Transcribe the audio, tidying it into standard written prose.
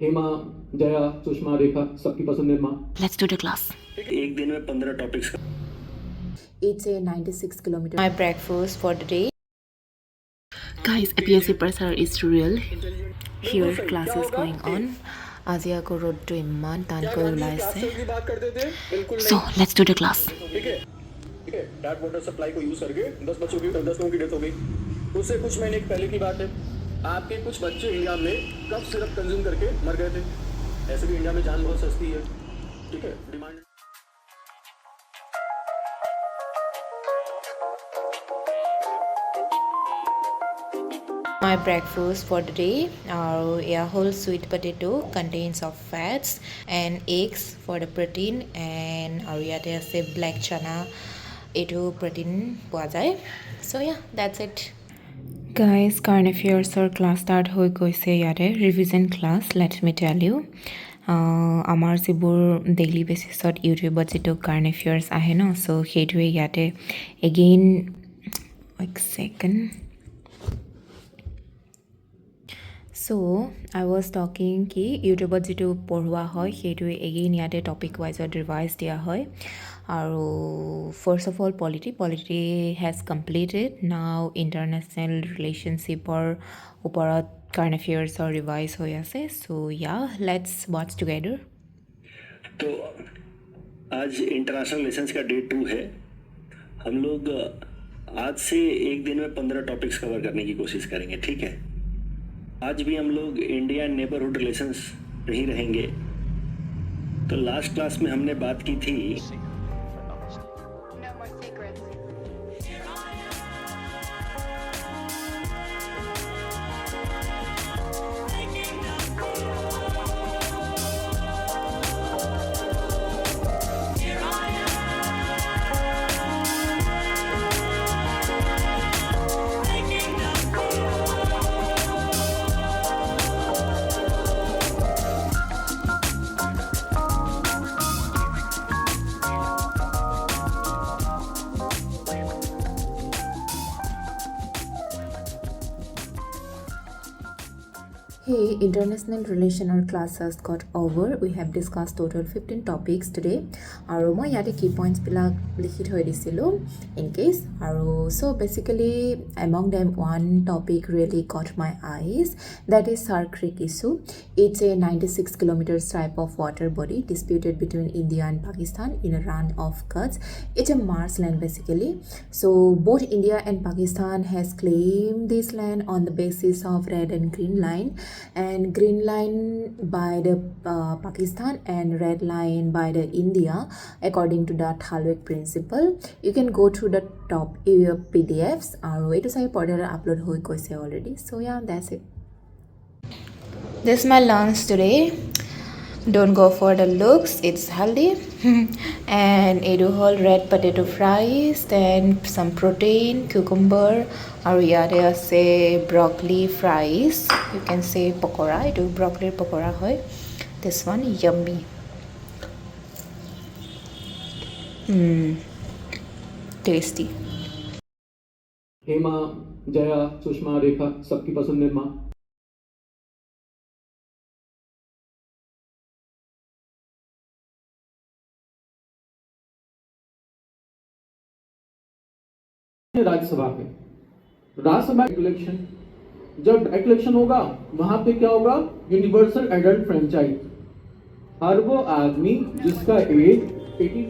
हेमा, जया, सुषमा, रेखा सबकी पसंद Nirma. Let's do the class. एक दिन में 15 टॉपिक्स का It's a 96 kilometer. My breakfast for the day. Guys, APSC pressure is real. Here class is going on. আজি আকৌ ৰ'দটো ইমান টানকৈ ওলাইছে। So let's do the class. ठीक है टैप वाटर सप्लाई को यूज करके 10 बच्चों की 10 लोगों की डेथ हो गई। उससे कुछ महीने पहले की बात है। आपके कुछ बच्चे इंडिया में कफ सिरप कंज्यूम करके मर गए थे। ऐसे भी इंडिया में जान बहुत सस्ती है। ठीक है demand My breakfast for the day are a whole sweet potato contains of fats and eggs for the protein and আৰু ইয়াতে আছে black chana এইটো protein পোৱা যায়। So yeah, that's it. Guys, current affairs class start হৈ গৈছে ইয়াতে revision class, let me tell you. আমাৰ যিবোৰ ডেইলি বেচিছত ইউটিউবত যিটো কাৰেণ্ট এফেয়াৰ্ছ আহে ন, চ' সেইটোৱে ইয়াতে এগেইন এক ছেকেণ্ড। চ' আই ৱাজ টকিং কি ইউটিউবত যিটো পঢ়োৱা হয় সেইটোৱে এগেইন ইয়াতে টপিক ৱাইজত ৰিভাইজ দিয়া হয়। আৰু first of all polity has completed now international ৰিলেশ্যনশ্বিপৰ ওপৰত কাৰেণ্ট এফেয়াৰ্ছৰ ৰিভাইজ হৈ আছে। চ' ইয়া লেটছ ৱাচ টুগেডাৰ। तो आज इंटरनेशनल रिलेशंस का डे 2 है। हम लोग आज से एक दिन में 15 टॉपिक्स कवर करने की कोशिश करेंगे। ठीक है आज भी हम लोग इंडिया नेबरहुड रिलेशंस नहीं रहेंगे। तो लास्ट क्लास में हमने बात की थी Hey, international relation or classes got over. We have discussed total 15 topics today. আৰু মই ইয়াতে key points বিলাক লিখি থৈ দিছিলোঁ in case. আৰু so basically among them one topic really caught my eyes, that is Sar Creek issue. It's a 96 kilometers type of water body disputed between India and Pakistan in a run of cuts. It's a marshland basically. So both India and Pakistan has claimed this land on the basis of red and green line. And green line by the Pakistan and red line by the India according to the Thalwek principle. You can go through the top PDFs আৰু এইটো চাই পৰ্টেলত upload হৈ গৈছে already. So yeah, that's it. This is my lunch today. Don't go for the looks, it's healthy. And এইটো হ'ল red potato fries, then some protein, cucumber, আৰু ইয়াতে আছে broccoli fries. You can say pakora, এইটো broccoli pakora হয়. This one yummy. Tasty. Hema, Jaya, Sushma, रेखा सबकी पसंद निर्मा। राज्यसभा में राज्यसभा इलेक्शन, जब डायरेक्ट इलेक्शन होगा वहां पे क्या होगा, यूनिवर्सल एडल्ट फ्रेंचाइज। हर वो आदमी जिसका एज 18